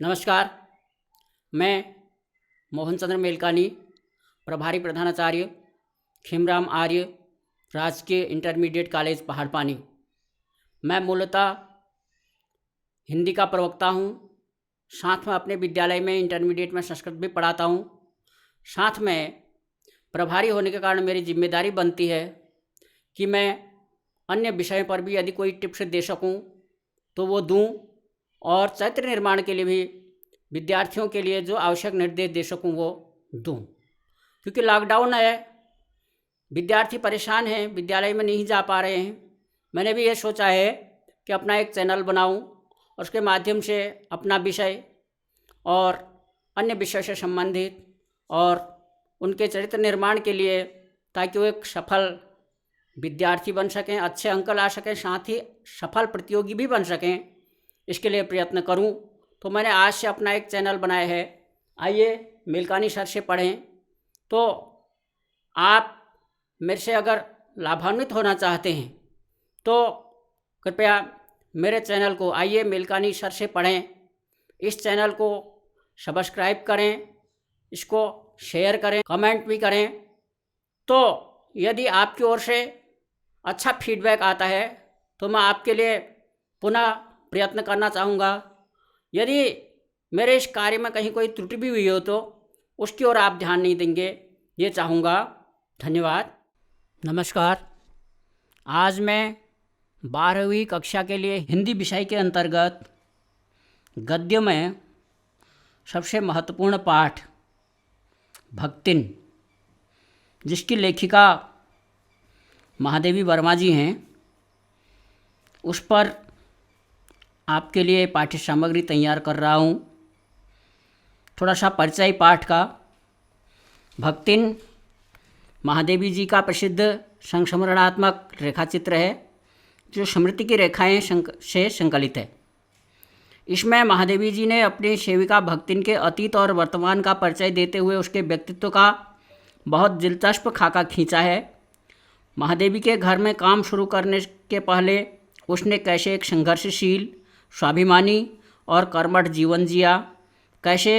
नमस्कार। मैं मोहन चंद्र मेलकानी, प्रभारी प्रधानाचार्य खीमराम आर्य राजकीय इंटरमीडिएट कॉलेज पहाड़पानी। मैं मूलतः हिंदी का प्रवक्ता हूँ। साथ में अपने विद्यालय में इंटरमीडिएट में संस्कृत भी पढ़ाता हूँ। साथ में प्रभारी होने के कारण मेरी जिम्मेदारी बनती है कि मैं अन्य विषयों पर भी यदि कोई टिप्स दे सकूँ तो वो दूँ, और चरित्र निर्माण के लिए भी विद्यार्थियों के लिए जो आवश्यक निर्देश दे सकूँ वो दूँ। क्योंकि लॉकडाउन है, विद्यार्थी परेशान हैं, विद्यालय में नहीं जा पा रहे हैं। मैंने भी ये सोचा है कि अपना एक चैनल बनाऊं और उसके माध्यम से अपना विषय और अन्य विषय से संबंधित और उनके चरित्र निर्माण के लिए, ताकि वो एक सफल विद्यार्थी बन सकें, अच्छे अंक ला सकें, साथ ही सफल प्रतियोगी भी बन सकें, इसके लिए प्रयत्न करूं। तो मैंने आज से अपना एक चैनल बनाया है। आइए मेलकानी सर से पढ़ें। तो आप मेरे से अगर लाभान्वित होना चाहते हैं तो कृपया मेरे चैनल को आइए मेलकानी सर से पढ़ें, इस चैनल को सब्सक्राइब करें, इसको शेयर करें, कमेंट भी करें। तो यदि आपकी ओर से अच्छा फीडबैक आता है तो मैं आपके लिए पुनः प्रयत्न करना चाहूँगा। यदि मेरे इस कार्य में कहीं कोई त्रुटि भी हुई हो तो उसकी ओर आप ध्यान नहीं देंगे, ये चाहूँगा। धन्यवाद। नमस्कार। आज मैं 12वीं कक्षा के लिए हिंदी विषय के अंतर्गत गद्य में सबसे महत्वपूर्ण पाठ भक्तिन, जिसकी लेखिका महादेवी वर्मा जी हैं, उस पर आपके लिए पाठ्य सामग्री तैयार कर रहा हूँ। थोड़ा सा परिचय पाठ का। भक्तिन महादेवी जी का प्रसिद्ध संस्मरणात्मक रेखाचित्र है, जो स्मृति की रेखाएं से संकलित है। इसमें महादेवी जी ने अपनी सेविका भक्तिन के अतीत और वर्तमान का परिचय देते हुए उसके व्यक्तित्व का बहुत दिलचस्प खाका खींचा है। महादेवी के घर में काम शुरू करने के पहले उसने कैसे एक संघर्षशील, स्वाभिमानी और कर्मठ जीवन जिया, कैसे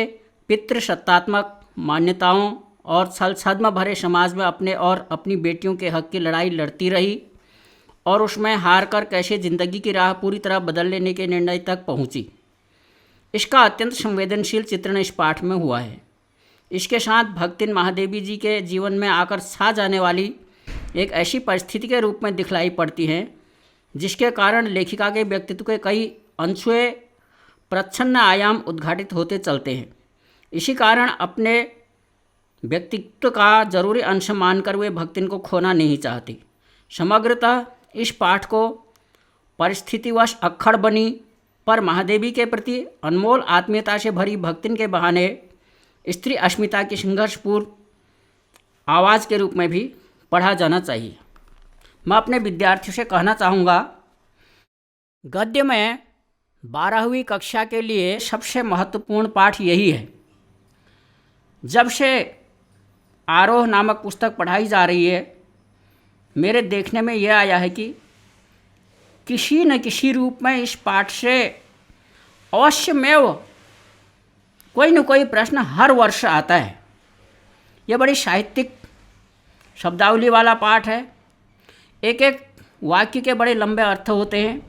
पितृसत्तात्मक मान्यताओं और छल-छद्म भरे समाज में अपने और अपनी बेटियों के हक की लड़ाई लड़ती रही, और उसमें हार कर कैसे जिंदगी की राह पूरी तरह बदल लेने के निर्णय तक पहुंची। इसका अत्यंत संवेदनशील चित्रण इस पाठ में हुआ है। इसके साथ भक्तिन महादेवी जी के जीवन में आकर छा जाने वाली एक ऐसी परिस्थिति के रूप में दिखलाई पड़ती हैं, जिसके कारण लेखिका के व्यक्तित्व के कई अनछुए प्रच्छन्न आयाम उद्घाटित होते चलते हैं। इसी कारण अपने व्यक्तित्व का जरूरी अंश मानकर वे भक्तिन को खोना नहीं चाहती। समग्रतः इस पाठ को परिस्थितिवश अक्खड़ बनी पर महादेवी के प्रति अनमोल आत्मीयता से भरी भक्तिन के बहाने स्त्री अस्मिता की संघर्षपूर्ण आवाज़ के रूप में भी पढ़ा जाना चाहिए। मैं अपने विद्यार्थियों से कहना चाहूँगा, गद्य में 12वीं कक्षा के लिए सबसे महत्वपूर्ण पाठ यही है। जब से आरोह नामक पुस्तक पढ़ाई जा रही है, मेरे देखने में यह आया है कि किसी न किसी रूप में इस पाठ से अवश्यमेव कोई न कोई प्रश्न हर वर्ष आता है। यह बड़ी साहित्यिक शब्दावली वाला पाठ है। एक एक वाक्य के बड़े लंबे अर्थ होते हैं।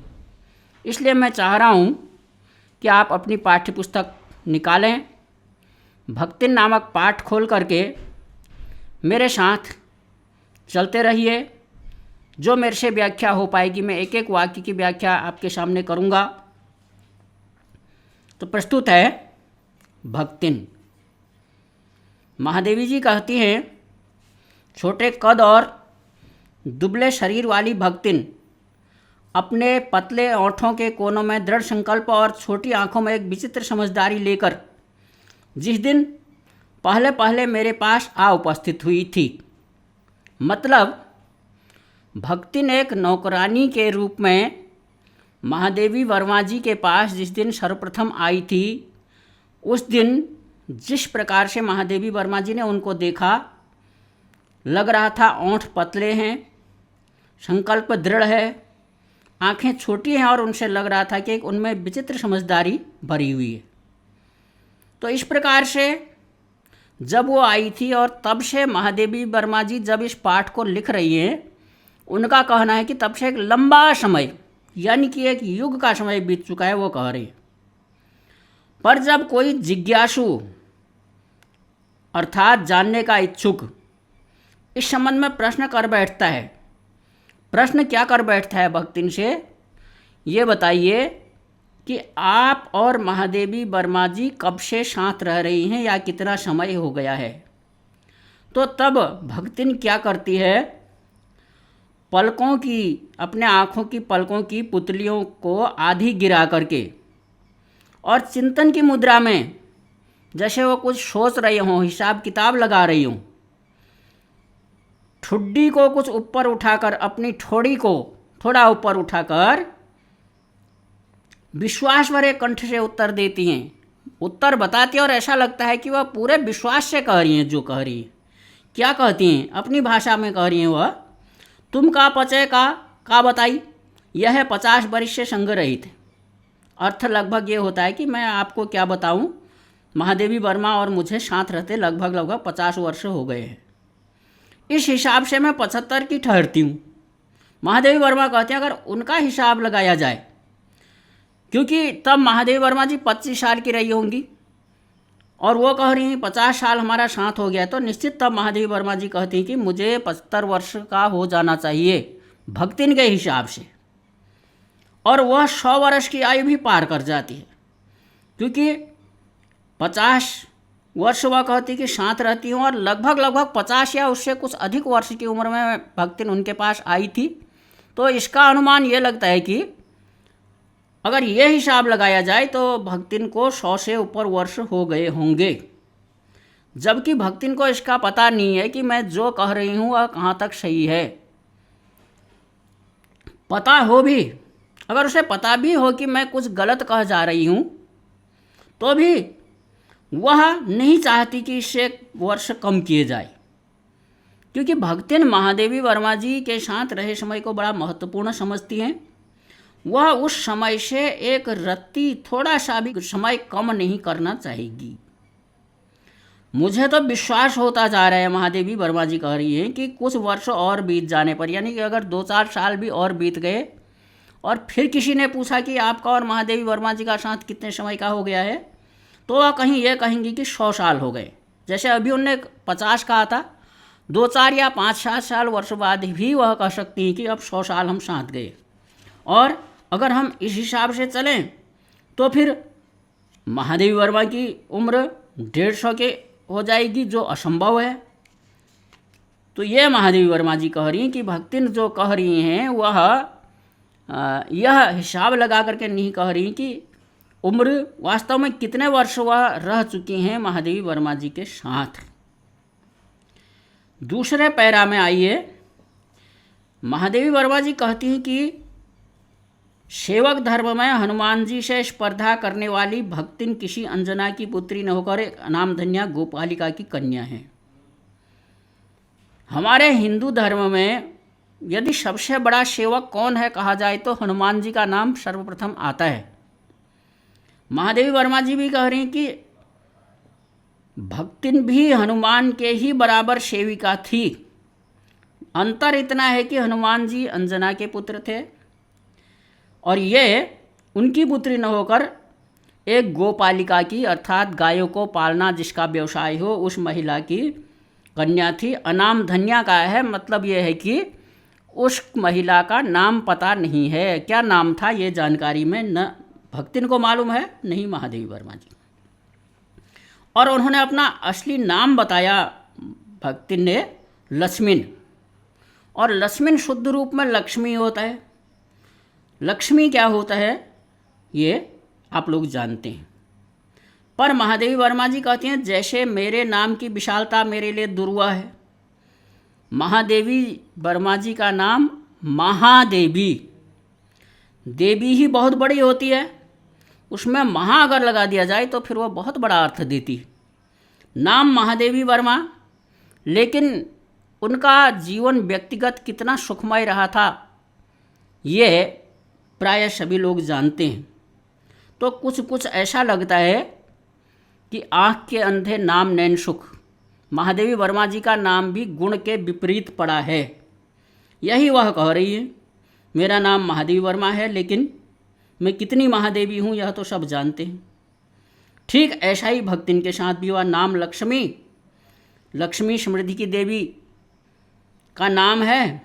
इसलिए मैं चाह रहा हूँ कि आप अपनी पाठ्य पुस्तक निकालें, भक्तिन नामक पाठ खोल करके मेरे साथ चलते रहिए। जो मेरे से व्याख्या हो पाएगी, मैं एक एक वाक्य की व्याख्या आपके सामने करूँगा। तो प्रस्तुत है भक्तिन। महादेवी जी कहती हैं, छोटे कद और दुबले शरीर वाली भक्तिन अपने पतले ओंठों के कोनों में दृढ़ संकल्प और छोटी आंखों में एक विचित्र समझदारी लेकर जिस दिन पहले पहले मेरे पास आ उपस्थित हुई थी, मतलब भक्तिन एक नौकरानी के रूप में महादेवी वर्मा जी के पास जिस दिन सर्वप्रथम आई थी, उस दिन जिस प्रकार से महादेवी वर्मा जी ने उनको देखा, लग रहा था ओंठ पतले हैं, संकल्प दृढ़ है, आंखें छोटी हैं और उनसे लग रहा था कि उनमें विचित्र समझदारी भरी हुई है। तो इस प्रकार से जब वो आई थी और तब से महादेवी वर्मा जी जब इस पाठ को लिख रही हैं, उनका कहना है कि तब से एक लंबा समय यानी कि एक युग का समय बीत चुका है, वो कह रही है। पर जब कोई जिज्ञासु अर्थात जानने का इच्छुक इस संबंध में प्रश्न कर बैठता है, प्रश्न क्या कर बैठता है भक्तिन से, ये बताइए कि आप और महादेवी वर्मा जी कब से साथ रह रही हैं या कितना समय हो गया है। तो तब भक्तिन क्या करती है, पलकों की, अपने आँखों की पलकों की पुतलियों को आधी गिरा करके और चिंतन की मुद्रा में, जैसे वो कुछ सोच रही हों, हिसाब किताब लगा रही हों, ठुड्डी को कुछ ऊपर उठाकर, अपनी ठोड़ी को थोड़ा ऊपर उठाकर विश्वास भरे कंठ से उत्तर देती हैं। उत्तर बताती हैं और ऐसा लगता है कि वह पूरे विश्वास से कह रही हैं जो कह रही हैं। क्या कहती हैं, अपनी भाषा में कह रही हैं वह, तुम का पचे का बताई, यह 50 वर्ष से संग रहित। अर्थ लगभग ये होता है कि मैं आपको क्या बताऊं, महादेवी वर्मा और मुझे साथ रहते लगभग 50 वर्ष हो गए हैं। इस हिसाब से मैं 75 की ठहरती हूँ। महादेवी वर्मा कहते हैं अगर उनका हिसाब लगाया जाए, क्योंकि तब महादेवी वर्मा जी 25 साल की रही होंगी और वो कह रही हैं 50 साल हमारा साथ हो गया, तो निश्चित तब महादेवी वर्मा जी कहती हैं कि मुझे 75 वर्ष का हो जाना चाहिए भक्तिन के हिसाब से, और वह 100 वर्ष की आयु भी पार कर जाती है, क्योंकि 50 वर्ष वह कहती कि साथ रहती हूँ और लगभग 50 या उससे कुछ अधिक वर्ष की उम्र में भक्तिन उनके पास आई थी। तो इसका अनुमान ये लगता है कि अगर ये हिसाब लगाया जाए तो भक्तिन को 100 से ऊपर वर्ष हो गए होंगे, जबकि भक्तिन को इसका पता नहीं है कि मैं जो कह रही हूँ वह कहाँ तक सही है। पता हो भी, अगर उसे पता भी हो कि मैं कुछ गलत कह जा रही हूँ, तो भी वह नहीं चाहती कि इससे वर्ष कम किए जाए, क्योंकि भक्तिन महादेवी वर्मा जी के साथ रहे समय को बड़ा महत्वपूर्ण समझती हैं। वह उस समय से एक रत्ती थोड़ा सा भी समय कम नहीं करना चाहेगी। मुझे तो विश्वास होता जा रहा है, महादेवी वर्मा जी कह रही हैं कि कुछ वर्ष और बीत जाने पर, यानी कि अगर 2-4 साल भी और बीत गए और फिर किसी ने पूछा कि आपका और महादेवी वर्मा जी का साथ कितने समय का हो गया है, तो वह कहीं ये कहेंगी कि 100 साल हो गए। जैसे अभी उनने 50 कहा था, 2-4 या 5-7 साल वर्ष बाद भी वह कह सकती हैं कि अब 100 साल हम साथ गए। और अगर हम इस हिसाब से चलें तो फिर महादेवी वर्मा की उम्र 150 के हो जाएगी, जो असंभव है। तो ये महादेवी वर्मा जी कह रही हैं कि भक्तिन जो कह रही हैं वह यह हिसाब लगा करके नहीं कह रही कि उम्र वास्तव में कितने वर्ष वह रह चुकी हैं महादेवी वर्मा जी के साथ। दूसरे पैरा में आइए, महादेवी वर्मा जी कहती हैं कि सेवक धर्म में हनुमान जी से स्पर्धा करने वाली भक्तिन किसी अंजना की पुत्री न होकर एक अनामधन्या गोपालिका की कन्या है। हमारे हिंदू धर्म में यदि सबसे बड़ा सेवक कौन है कहा जाए तो हनुमान जी का नाम सर्वप्रथम आता है। महादेवी वर्मा जी भी कह रही हैं कि भक्तिन भी हनुमान के ही बराबर सेविका थी। अंतर इतना है कि हनुमान जी अंजना के पुत्र थे और ये उनकी पुत्री न होकर एक गोपालिका की, अर्थात गायों को पालना जिसका व्यवसाय हो, उस महिला की कन्या थी। अनामधन्या का है, मतलब ये है कि उस महिला का नाम पता नहीं है। क्या नाम था ये जानकारी में न भक्तिन को मालूम है, नहीं महादेवी वर्मा जी। और उन्होंने अपना असली नाम बताया भक्तिन ने, लक्ष्मीन। और लक्ष्मीन शुद्ध रूप में लक्ष्मी होता है। लक्ष्मी क्या होता है ये आप लोग जानते हैं, पर महादेवी वर्मा जी कहती हैं जैसे मेरे नाम की विशालता मेरे लिए दुर्वा है, महादेवी वर्मा जी का नाम महादेवी, देवी ही बहुत बड़ी होती है, उसमें महा अगर लगा दिया जाए तो फिर वह बहुत बड़ा अर्थ देती है। नाम महादेवी वर्मा, लेकिन उनका जीवन व्यक्तिगत कितना सुखमय रहा था ये प्राय सभी लोग जानते हैं। तो कुछ ऐसा लगता है कि आँख के अंधे नाम नैन सुख। महादेवी वर्मा जी का नाम भी गुण के विपरीत पड़ा है। यही वह कह रही है, मेरा नाम महादेवी वर्मा है, लेकिन मैं कितनी महादेवी हूँ यह तो सब जानते हैं। ठीक ऐसा ही भक्तिन के साथ भी वह नाम लक्ष्मी, लक्ष्मी समृद्धि की देवी का नाम है,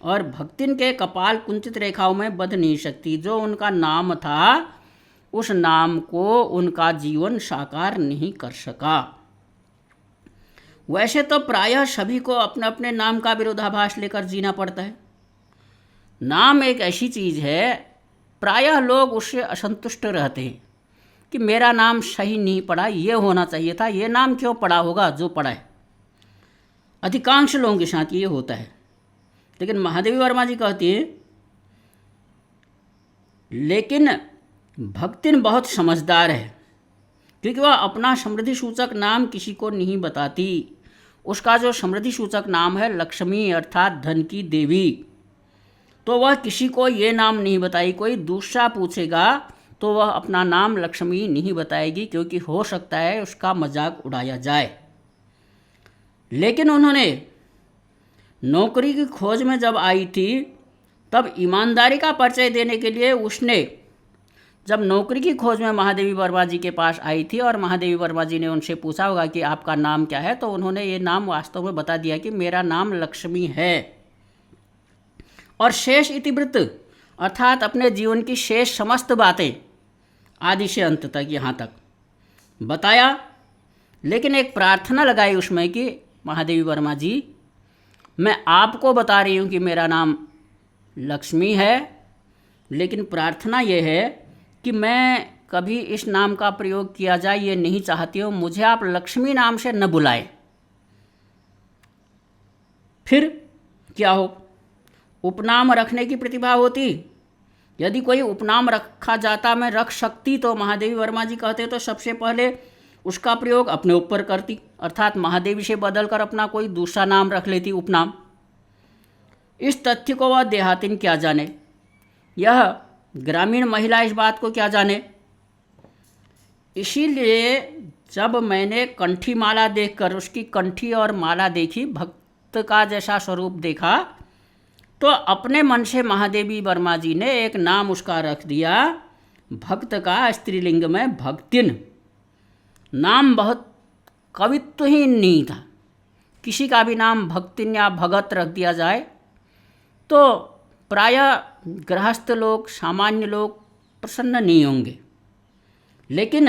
और भक्तिन के कपाल कुंचित रेखाओं में बंध नहीं सकती। जो उनका नाम था उस नाम को उनका जीवन साकार नहीं कर सका। वैसे तो प्रायः सभी को अपने अपने नाम का विरोधाभास लेकर जीना पड़ता है। नाम एक ऐसी चीज़ है, प्रायः लोग उससे असंतुष्ट रहते हैं कि मेरा नाम सही नहीं पड़ा, ये होना चाहिए था, ये नाम क्यों पड़ा होगा जो पड़ा है। अधिकांश लोगों के साथ ये होता है। लेकिन महादेवी वर्मा जी कहती हैं, लेकिन भक्तिन बहुत समझदार है, क्योंकि वह अपना समृद्धि सूचक नाम किसी को नहीं बताती। उसका जो समृद्धि सूचक नाम है लक्ष्मी अर्थात धन की देवी, तो वह किसी को ये नाम नहीं बताई। कोई दूसरा पूछेगा तो वह अपना नाम लक्ष्मी नहीं बताएगी, क्योंकि हो सकता है उसका मजाक उड़ाया जाए। लेकिन उन्होंने नौकरी की खोज में जब आई थी, तब ईमानदारी का परिचय देने के लिए उसने जब नौकरी की खोज में महादेवी वर्मा जी के पास आई थी और महादेवी वर्मा जी ने उनसे पूछा होगा कि आपका नाम क्या है, तो उन्होंने ये नाम वास्तव में बता दिया कि मेरा नाम लक्ष्मी है। और शेष इतिवृत्त अर्थात अपने जीवन की शेष समस्त बातें आदि से अंत तक यहाँ तक बताया। लेकिन एक प्रार्थना लगाई उसमें कि महादेवी वर्मा जी, मैं आपको बता रही हूँ कि मेरा नाम लक्ष्मी है, लेकिन प्रार्थना ये है कि मैं कभी इस नाम का प्रयोग किया जाए ये नहीं चाहती हूँ, मुझे आप लक्ष्मी नाम से न बुलाएं। फिर क्या हो, उपनाम रखने की प्रतिभा होती। यदि कोई उपनाम रखा जाता, मैं रख सकती, तो महादेवी वर्मा जी कहते तो सबसे पहले उसका प्रयोग अपने ऊपर करती, अर्थात महादेवी से बदलकर अपना कोई दूसरा नाम रख लेती, उपनाम। इस तथ्य को वह देहातिन क्या जाने, यह ग्रामीण महिला इस बात को क्या जाने। इसीलिए जब मैंने कंठी माला देखकर उसकी कंठी और माला देखी, भक्त का जैसा स्वरूप देखा, तो अपने मन से महादेवी वर्मा जी ने एक नाम उसका रख दिया, भक्त का स्त्रीलिंग में भक्तिन। नाम बहुत कवित्वहीन नहीं था। किसी का भी नाम भक्तिन या भगत रख दिया जाए तो प्रायः गृहस्थ लोग, सामान्य लोग प्रसन्न नहीं होंगे। लेकिन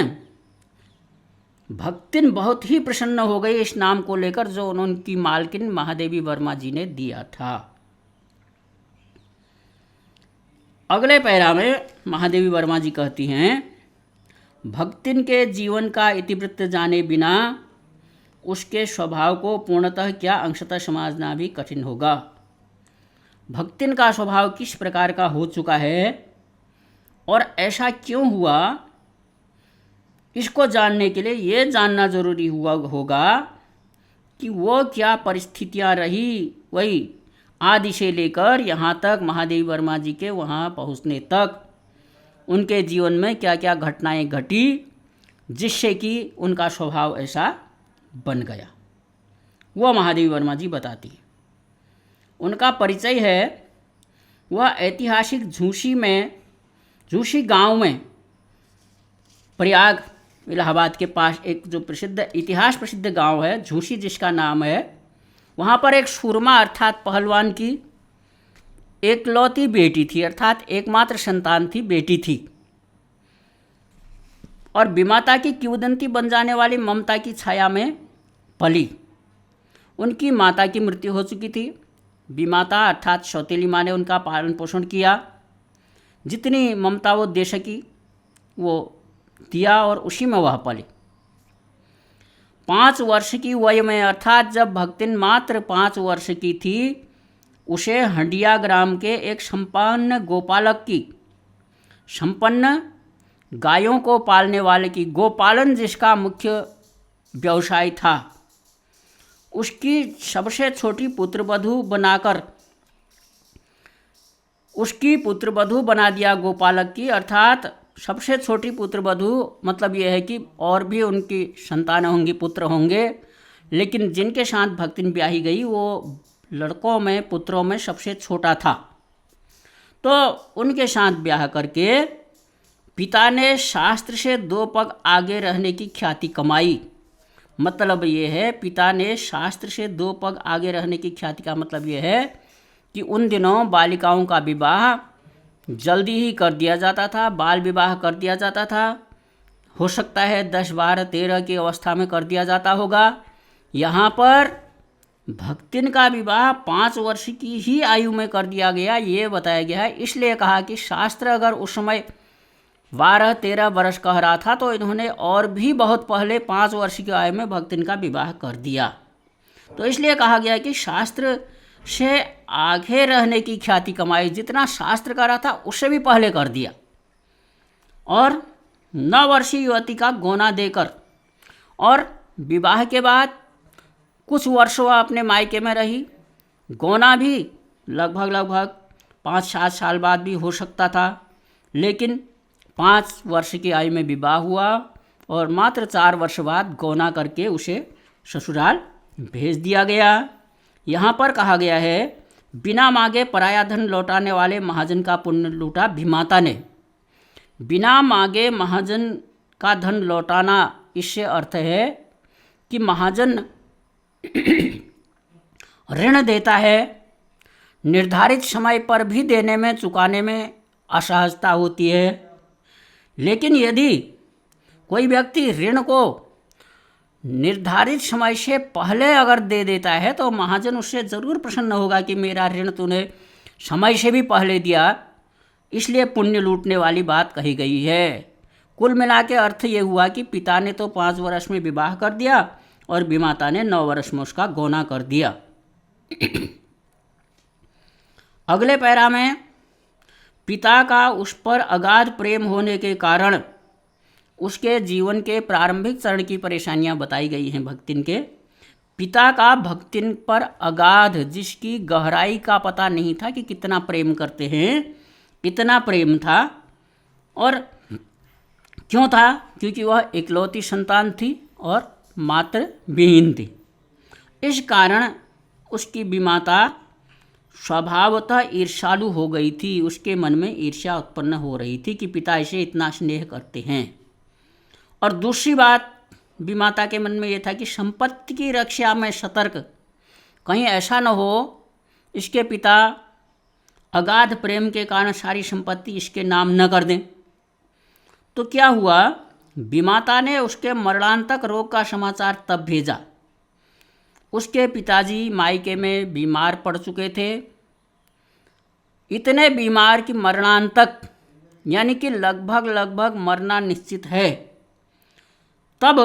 भक्तिन बहुत ही प्रसन्न हो गई इस नाम को लेकर जो उनकी मालकिन महादेवी वर्मा जी ने दिया था। अगले पैरा में महादेवी वर्मा जी कहती हैं, भक्तिन के जीवन का इतिवृत्त जाने बिना उसके स्वभाव को पूर्णतः क्या अंशतः समझना भी कठिन होगा। भक्तिन का स्वभाव किस प्रकार का हो चुका है और ऐसा क्यों हुआ, इसको जानने के लिए ये जानना जरूरी होगा कि वो क्या परिस्थितियां रही, वही आदि से लेकर यहाँ तक महादेवी वर्मा जी के वहाँ पहुँचने तक उनके जीवन में क्या क्या घटनाएं घटी जिससे कि उनका स्वभाव ऐसा बन गया, वो महादेवी वर्मा जी बताती हैं। उनका परिचय है, वह ऐतिहासिक झूसी गांव में, प्रयाग इलाहाबाद के पास एक जो इतिहास प्रसिद्ध गांव है झूसी जिसका नाम है, वहाँ पर एक सुरमा अर्थात पहलवान की एकलौती बेटी थी, अर्थात एकमात्र संतान थी, बेटी थी। और विमाता की किंवदंती बन जाने वाली ममता की छाया में पली। उनकी माता की मृत्यु हो चुकी थी। विमाता अर्थात सौतेली माँ ने उनका पालन पोषण किया, जितनी ममता वो दे सकी वो दिया और उसी में वह पली। 5 वर्ष की वय में अर्थात जब भक्तिन मात्र 5 वर्ष की थी, उसे हंडिया ग्राम के एक संपन्न गोपालक की, संपन्न गायों को पालने वाले की, गोपालन जिसका मुख्य व्यवसाय था, उसकी सबसे छोटी पुत्रवधू बनाकर उसकी पुत्रवधू बना दिया गोपालक की, अर्थात सबसे छोटी पुत्रवधू मतलब यह है कि और भी उनकी संतान होंगी, पुत्र होंगे, लेकिन जिनके साथ भक्तिन ब्याही गई वो लड़कों में, पुत्रों में सबसे छोटा था। तो उनके साथ ब्याह करके पिता ने शास्त्र से 2 पग आगे रहने की ख्याति कमाई। मतलब ये है, पिता ने शास्त्र से 2 पग आगे रहने की ख्याति का मतलब ये है कि उन दिनों बालिकाओं का विवाह जल्दी ही कर दिया जाता था, बाल विवाह कर दिया जाता था। हो सकता है 10, 12, 13 की अवस्था में कर दिया जाता होगा। यहाँ पर भक्तिन का विवाह 5 वर्ष की ही आयु में कर दिया गया, ये बताया गया है। इसलिए कहा कि शास्त्र अगर उस समय 12, 13 वर्ष कह रहा था तो इन्होंने और भी बहुत पहले 5 वर्ष की आयु में भक्तिन का विवाह कर दिया। तो इसलिए कहा गया कि शास्त्र से आगे रहने की ख्याति कमाई, जितना शास्त्र का रहा था उससे भी पहले कर दिया। और 9 वर्षीय युवती का गोना देकर, और विवाह के बाद कुछ वर्ष वह अपने मायके में रही। गोना भी लगभग 5-7 साल बाद भी हो सकता था, लेकिन 5 वर्ष की आयु में विवाह हुआ और मात्र 4 वर्ष बाद गोना करके उसे ससुराल भेज दिया गया। यहाँ पर कहा गया है, बिना मांगे पराया धन लौटाने वाले महाजन का पुण्य लूटा भीमाता ने। बिना मांगे महाजन का धन लौटाना, इससे अर्थ है कि महाजन ऋण देता है, निर्धारित समय पर भी देने में, चुकाने में असहजता होती है। लेकिन यदि कोई व्यक्ति ऋण को निर्धारित समय से पहले अगर दे देता है तो महाजन उससे ज़रूर प्रसन्न होगा कि मेरा ऋण तूने समय से भी पहले दिया, इसलिए पुण्य लूटने वाली बात कही गई है। कुल मिला के अर्थ ये हुआ कि पिता ने तो 5 वर्ष में विवाह कर दिया और भीमाता ने 9 वर्ष में उसका गोना कर दिया। अगले पैरा में पिता का उस पर अगाध प्रेम होने के कारण उसके जीवन के प्रारंभिक चरण की परेशानियां बताई गई हैं भक्तिन के। पिता का भक्तिन पर अगाध, जिसकी गहराई का पता नहीं था कि कितना प्रेम करते हैं, इतना प्रेम था। और क्यों था? क्योंकि वह इकलौती संतान थी और मात्र विहीन थी। इस कारण उसकी विमाता स्वभावतः ईर्ष्यालु हो गई थी। उसके मन में ईर्ष्या उत्पन्न हो रही थी कि पिता इसे इतना स्नेह करते हैं। और दूसरी बात विमाता के मन में ये था कि संपत्ति की रक्षा में सतर्क, कहीं ऐसा न हो इसके पिता अगाध प्रेम के कारण सारी संपत्ति इसके नाम न कर दें। तो क्या हुआ, विमाता ने उसके मरणांतक रोग का समाचार तब भेजा। उसके पिताजी मायके में बीमार पड़ चुके थे, इतने बीमार कि मरणांतक, यानी कि लगभग मरना निश्चित है। तब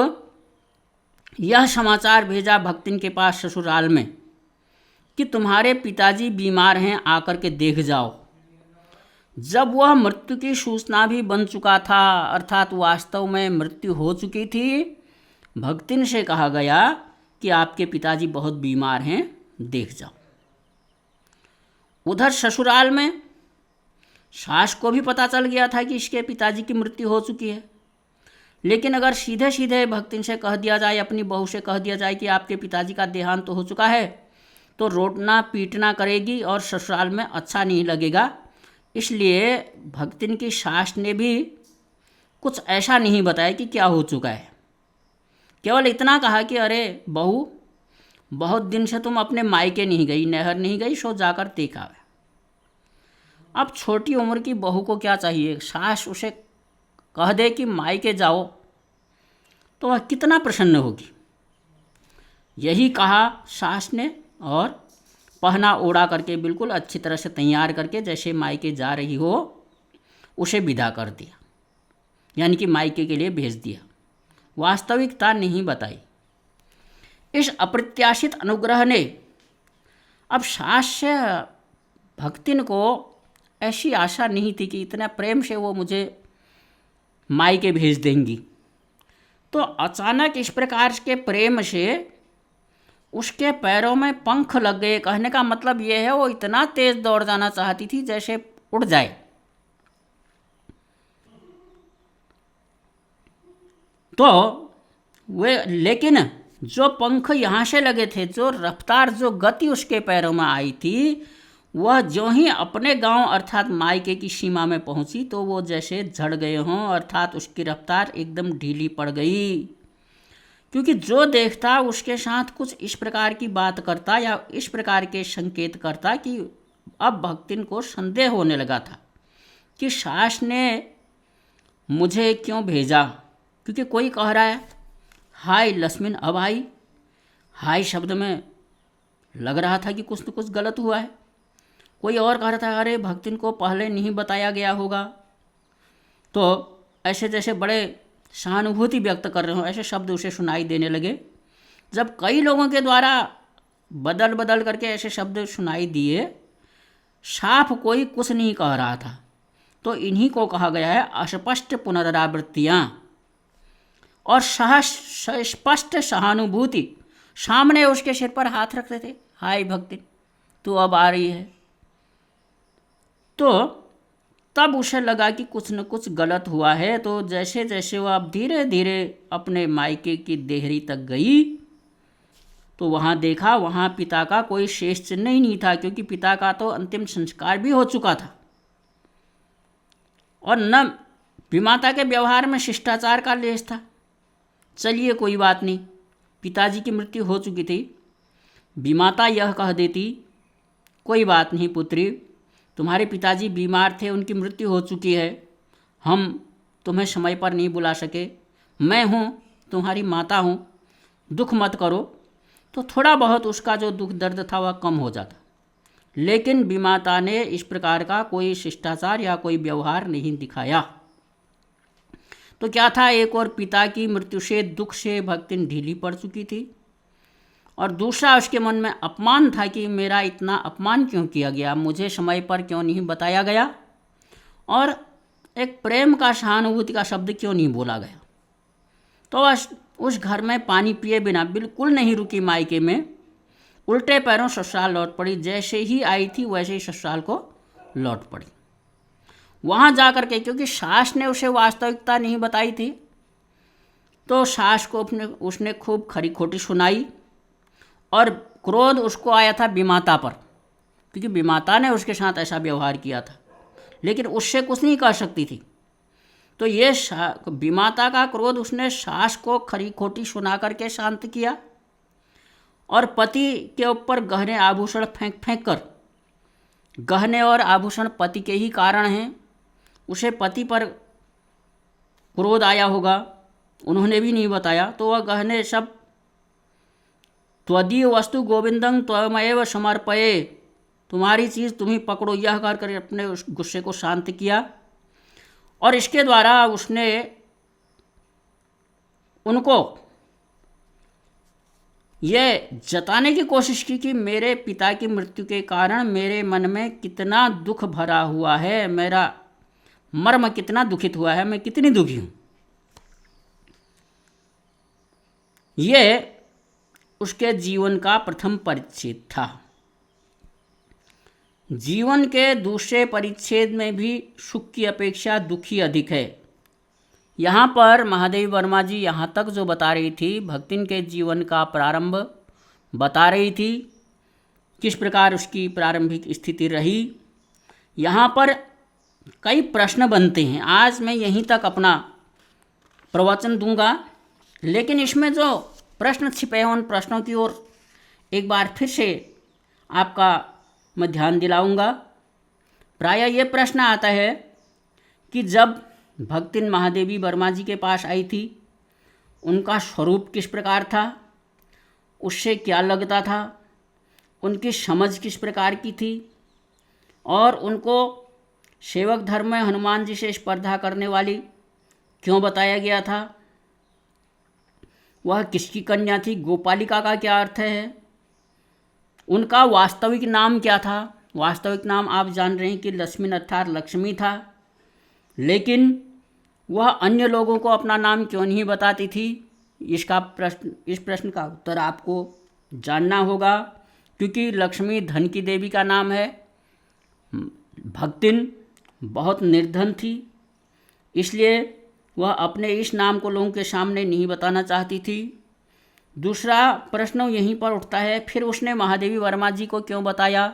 यह समाचार भेजा भक्तिन के पास ससुराल में कि तुम्हारे पिताजी बीमार हैं, आकर के देख जाओ। जब वह मृत्यु की सूचना भी बन चुका था, अर्थात वास्तव में मृत्यु हो चुकी थी, भक्तिन से कहा गया कि आपके पिताजी बहुत बीमार हैं, देख जाओ। उधर ससुराल में सास को भी पता चल गया था कि इसके पिताजी की मृत्यु हो चुकी है। लेकिन अगर सीधे सीधे भक्तिन से कह दिया जाए, अपनी बहू से कह दिया जाए कि आपके पिताजी का देहांत तो हो चुका है, तो रोटना पीटना करेगी और ससुराल में अच्छा नहीं लगेगा। इसलिए भक्तिन की सास ने भी कुछ ऐसा नहीं बताया कि क्या हो चुका है। केवल इतना कहा कि अरे बहू, बहुत दिन से तुम अपने मायके नहीं गई, नहर नहीं गई, सो जाकर देखा है। अब छोटी उम्र की बहू को क्या चाहिए, सास उसे कह दे कि मायके जाओ तो वह कितना प्रसन्न होगी। यही कहा सास ने और पहना ओढ़ा करके बिल्कुल अच्छी तरह से तैयार करके जैसे मायके जा रही हो उसे विदा कर दिया, यानी कि मायके के लिए भेज दिया। वास्तविकता नहीं बताई। इस अप्रत्याशित अनुग्रह ने अब सास से भक्तिन को ऐसी आशा नहीं थी कि इतना प्रेम से वो मुझे मायके भेज देंगी। तो अचानक इस प्रकार के प्रेम से उसके पैरों में पंख लग गए। कहने का मतलब ये है वो इतना तेज दौड़ जाना चाहती थी जैसे उड़ जाए। तो वे, लेकिन जो पंख यहाँ से लगे थे, जो रफ्तार, जो गति उसके पैरों में आई थी, वह जो ही अपने गांव अर्थात मायके की सीमा में पहुंची तो वो जैसे झड़ गए हों, अर्थात उसकी रफ्तार एकदम ढीली पड़ गई। क्योंकि जो देखता उसके साथ कुछ इस प्रकार की बात करता या इस प्रकार के संकेत करता कि अब भक्तिन को संदेह होने लगा था कि सास ने मुझे क्यों भेजा। क्योंकि कोई कह रहा है हाय लक्ष्मण अब आई, हाय शब्द में लग रहा था कि कुछ न कुछ गलत हुआ है। कोई और कह रहा था अरे भक्तिन को पहले नहीं बताया गया होगा। तो ऐसे जैसे बड़े सहानुभूति व्यक्त कर रहे हो ऐसे शब्द उसे सुनाई देने लगे। जब कई लोगों के द्वारा बदल बदल करके ऐसे शब्द सुनाई दिए, साफ कोई कुछ नहीं कह रहा था, तो इन्हीं को कहा गया है अस्पष्ट पुनरावृत्तियाँ और स्पष्ट सहानुभूति। सामने उसके सिर पर हाथ रखते थे, हाय भक्ति तू अब आ रही है। तो तब उसे लगा कि कुछ न कुछ गलत हुआ है। तो जैसे जैसे वह अब धीरे धीरे अपने मायके की देहरी तक गई तो वहाँ देखा वहाँ पिता का कोई शेष चिन्ह ही नहीं था, क्योंकि पिता का तो अंतिम संस्कार भी हो चुका था और न विमाता के व्यवहार में शिष्टाचार का लेश था। चलिए कोई बात नहीं, पिताजी की मृत्यु हो चुकी थी, विमाता यह कह देती कोई बात नहीं पुत्री, तुम्हारे पिताजी बीमार थे, उनकी मृत्यु हो चुकी है, हम तुम्हें समय पर नहीं बुला सके, मैं हूँ तुम्हारी माता हूँ, दुख मत करो। तो थोड़ा बहुत उसका जो दुख दर्द था वह कम हो जाता। लेकिन विमाता ने इस प्रकार का कोई शिष्टाचार या कोई व्यवहार नहीं दिखाया। तो क्या था, एक और पिता की मृत्यु से दुख से भक्तिन ढीली पड़ चुकी थी और दूसरा उसके मन में अपमान था कि मेरा इतना अपमान क्यों किया गया, मुझे समय पर क्यों नहीं बताया गया और एक प्रेम का सहानुभूति का शब्द क्यों नहीं बोला गया। तो उस घर में पानी पिए बिना बिल्कुल नहीं रुकी मायके में, उल्टे पैरों ससुराल लौट पड़ी। जैसे ही आई थी वैसे ही ससुराल को लौट पड़ी। वहाँ जा कर के, क्योंकि सास ने उसे वास्तविकता नहीं बताई थी, तो सास को उसने खूब खरी खोटी सुनाई और क्रोध उसको आया था विमाता पर, क्योंकि विमाता ने उसके साथ ऐसा व्यवहार किया था, लेकिन उससे कुछ नहीं कर सकती थी। तो ये विमाता का क्रोध उसने सास को खरी खोटी सुना करके शांत किया और पति के ऊपर गहने आभूषण फेंक फेंक कर, गहने और आभूषण पति के ही कारण हैं, उसे पति पर क्रोध आया होगा, उन्होंने भी नहीं बताया, तो वह गहने सब त्वदीय वस्तु गोविंदं त्वमेव समर्पये, तुम्हारी चीज़ तुम ही पकड़ो, यह कर कर अपने उस गुस्से को शांत किया। और इसके द्वारा उसने उनको ये जताने की कोशिश की कि मेरे पिता की मृत्यु के कारण मेरे मन में कितना दुख भरा हुआ है, मेरा मर्म कितना दुखित हुआ है, मैं कितनी दुखी हूँ। ये उसके जीवन का प्रथम परिच्छेद था। जीवन के दूसरे परिच्छेद में भी सुख की अपेक्षा दुख ही अधिक है। यहाँ पर महादेवी वर्मा जी यहाँ तक जो बता रही थी, भक्तिन के जीवन का प्रारंभ बता रही थी, किस प्रकार उसकी प्रारंभिक स्थिति रही। यहाँ पर कई प्रश्न बनते हैं। आज मैं यहीं तक अपना प्रवचन दूंगा, लेकिन इसमें जो प्रश्न छिपे हैं उन प्रश्नों की ओर एक बार फिर से आपका मैं ध्यान दिलाऊंगा। प्रायः ये प्रश्न आता है कि जब भक्तिन महादेवी वर्मा जी के पास आई थी, उनका स्वरूप किस प्रकार था, उससे क्या लगता था, उनकी समझ किस प्रकार की थी और उनको सेवक धर्म में हनुमान जी से स्पर्धा करने वाली क्यों बताया गया था, वह किसकी कन्या थी, गोपालिका का क्या अर्थ है, उनका वास्तविक नाम क्या था। वास्तविक नाम आप जान रहे हैं कि लक्ष्मण अर्थात लक्ष्मी था, लेकिन वह अन्य लोगों को अपना नाम क्यों नहीं बताती थी। इस प्रश्न का उत्तर आपको जानना होगा, क्योंकि लक्ष्मी धन की देवी का नाम है। भक्तिन बहुत निर्धन थी, इसलिए वह अपने इस नाम को लोगों के सामने नहीं बताना चाहती थी। दूसरा प्रश्न यहीं पर उठता है, फिर उसने महादेवी वर्मा जी को क्यों बताया?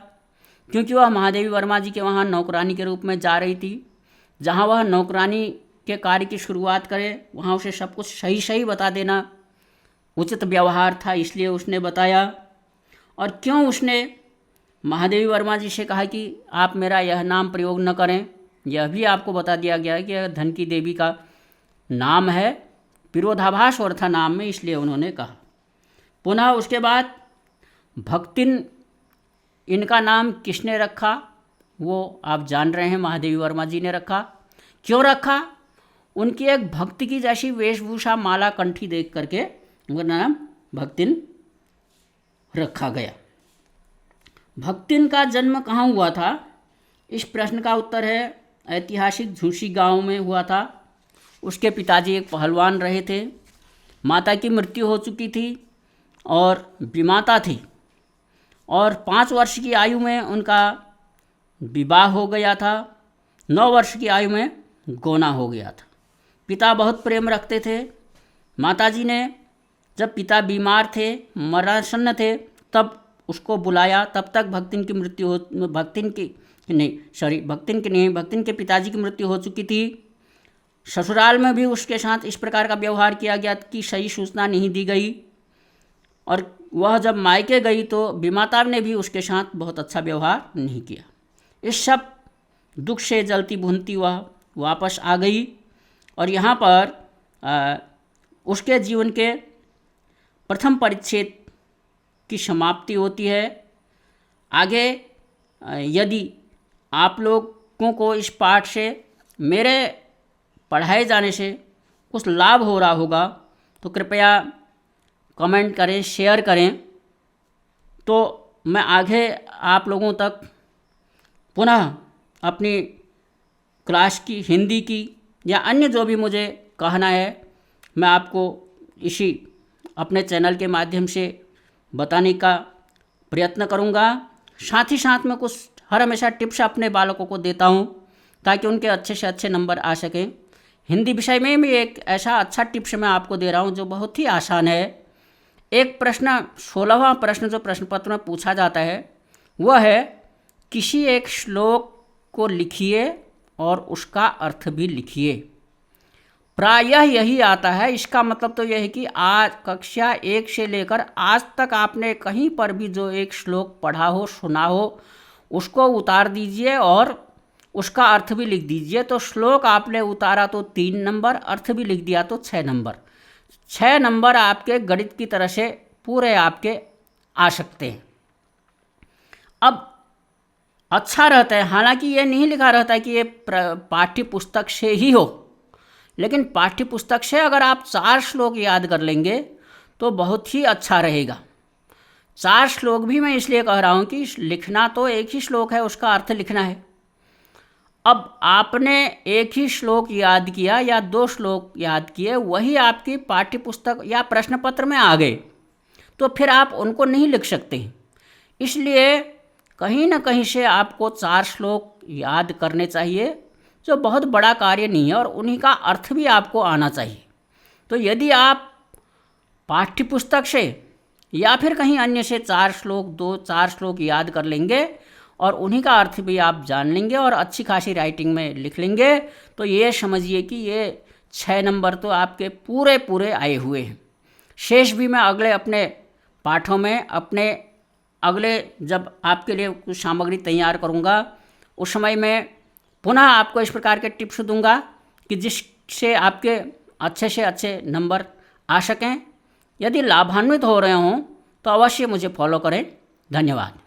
क्योंकि वह महादेवी वर्मा जी के वहाँ नौकरानी के रूप में जा रही थी। जहाँ वह नौकरानी के कार्य की शुरुआत करे वहाँ उसे सब कुछ सही सही बता देना उचित व्यवहार था, इसलिए उसने बताया। और क्यों उसने महादेवी वर्मा जी से कहा कि आप मेरा यह नाम प्रयोग न करें, यह भी आपको बता दिया गया है कि यह धन की देवी का नाम है, विरोधाभास और था नाम में, इसलिए उन्होंने कहा। पुनः उसके बाद भक्तिन इनका नाम किसने रखा वो आप जान रहे हैं, महादेवी वर्मा जी ने रखा। क्यों रखा? उनकी एक भक्ति की जैसी वेशभूषा माला कंठी देख करके उनका नाम भक्तिन रखा गया। भक्तिन का जन्म कहाँ हुआ था? इस प्रश्न का उत्तर है ऐतिहासिक झूसी गांव में हुआ था। उसके पिताजी एक पहलवान रहे थे, माता की मृत्यु हो चुकी थी और विमाता थी, और 5 वर्ष की आयु में उनका विवाह हो गया था। 9 वर्ष की आयु में गोना हो गया था। पिता बहुत प्रेम रखते थे। माताजी ने जब पिता बीमार थे, मरणासन्न थे, तब उसको बुलाया। तब तक भक्तिन की मृत्यु हो भक्तिन के पिताजी की मृत्यु हो चुकी थी। ससुराल में भी उसके साथ इस प्रकार का व्यवहार किया गया कि सही सूचना नहीं दी गई, और वह जब मायके गई तो विमाता ने भी उसके साथ बहुत अच्छा व्यवहार नहीं किया। इस सब दुख से जलती भूनती वह वापस आ गई, और यहाँ पर उसके जीवन के प्रथम परिच्छेद की समाप्ति होती है। आगे यदि आप लोगों को इस पाठ से, मेरे पढ़ाए जाने से कुछ लाभ हो रहा होगा तो कृपया कमेंट करें, शेयर करें, तो मैं आगे आप लोगों तक पुनः अपनी क्लास की, हिंदी की या अन्य जो भी मुझे कहना है, मैं आपको इसी अपने चैनल के माध्यम से बताने का प्रयत्न करूंगा। साथ ही साथ मैं कुछ हर हमेशा टिप्स अपने बालकों को देता हूं ताकि उनके अच्छे से अच्छे नंबर आ सकें। हिंदी विषय में भी एक ऐसा अच्छा टिप्स मैं आपको दे रहा हूं जो बहुत ही आसान है। एक प्रश्न, 16वां प्रश्न जो प्रश्न पत्र में पूछा जाता है वह है, किसी एक श्लोक को लिखिए और उसका अर्थ भी लिखिए। प्रायः यही आता है। इसका मतलब तो यह है कि आज कक्षा 1 से लेकर आज तक आपने कहीं पर भी जो एक श्लोक पढ़ा हो, सुना हो, उसको उतार दीजिए और उसका अर्थ भी लिख दीजिए। तो श्लोक आपने उतारा तो 3 नंबर, अर्थ भी लिख दिया तो 6 नंबर। 6 नंबर आपके गणित की तरह से पूरे आपके आ सकते हैं। अब अच्छा रहता है, हालांकि ये नहीं लिखा रहता है कि ये पाठ्य पुस्तक से ही हो, लेकिन पाठ्य पुस्तक से अगर आप 4 श्लोक याद कर लेंगे तो बहुत ही अच्छा रहेगा। 4 श्लोक भी मैं इसलिए कह रहा हूँ कि लिखना तो एक ही श्लोक है, उसका अर्थ लिखना है। अब आपने एक ही श्लोक याद किया या 2 श्लोक याद किए, वही आपकी पाठ्य पुस्तक या प्रश्न पत्र में आ गए, तो फिर आप उनको नहीं लिख सकते। इसलिए कहीं ना कहीं से आपको 4 श्लोक याद करने चाहिए, जो बहुत बड़ा कार्य नहीं है, और उन्हीं का अर्थ भी आपको आना चाहिए। तो यदि आप पाठ्य पुस्तक से या फिर कहीं अन्य से 4 श्लोक 2-4 श्लोक याद कर लेंगे और उन्हीं का अर्थ भी आप जान लेंगे और अच्छी खासी राइटिंग में लिख लेंगे, तो ये समझिए कि ये 6 नंबर तो आपके पूरे पूरे आए हुए हैं। शेष भी मैं अगले अपने पाठों में, अपने अगले जब आपके लिए कुछ सामग्री तैयार करूँगा उस समय मैं पुनः आपको इस प्रकार के टिप्स दूंगा कि जिससे आपके अच्छे से अच्छे नंबर आ सकें। यदि लाभान्वित हो रहे हों तो अवश्य मुझे फॉलो करें। धन्यवाद।